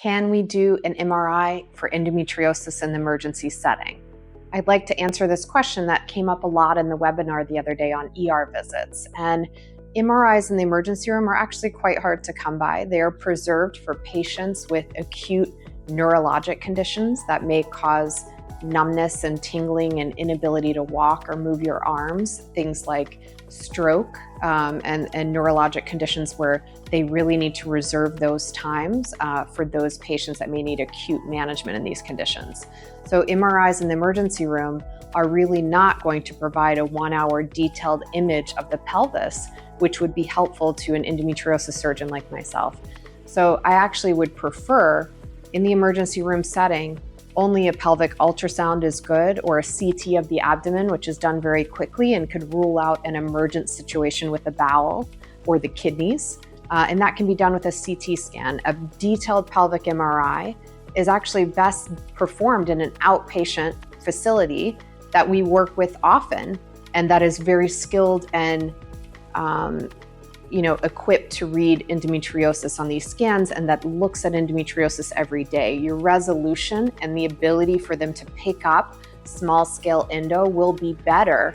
Can we do an MRI for endometriosis in the emergency setting? I'd like to answer this question that came up a lot in the webinar the other day on ER visits. And MRIs in the emergency room are actually quite hard to come by. They are preserved for patients with acute neurologic conditions that may cause numbness and tingling and inability to walk or move your arms, things like stroke and neurologic conditions where they really need to reserve those times for those patients that may need acute management in these conditions. So MRIs in the emergency room are really not going to provide a 1-hour detailed image of the pelvis, which would be helpful to an endometriosis surgeon like myself. So I actually would prefer, in the emergency room setting, only a pelvic ultrasound is good, or a CT of the abdomen, which is done very quickly and could rule out an emergent situation with the bowel or the kidneys. And that can be done with a CT scan. A detailed pelvic MRI is actually best performed in an outpatient facility that we work with often and that is very skilled and equipped to read endometriosis on these scans, and that looks at endometriosis every day. Your resolution and the ability for them to pick up small scale endo will be better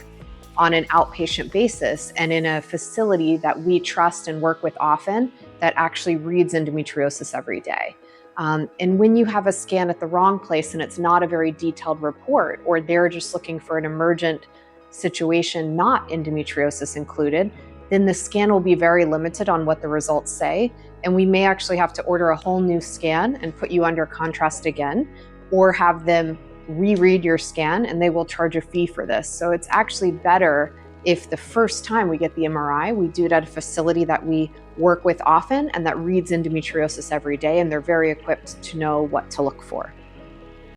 on an outpatient basis and in a facility that we trust and work with often that actually reads endometriosis every day. And when you have a scan at the wrong place and it's not a very detailed report, or they're just looking for an emergent situation, not endometriosis included, then the scan will be very limited on what the results say. And we may actually have to order a whole new scan and put you under contrast again, or have them reread your scan and they will charge a fee for this. So it's actually better if the first time we get the MRI, we do it at a facility that we work with often and that reads endometriosis every day, and they're very equipped to know what to look for.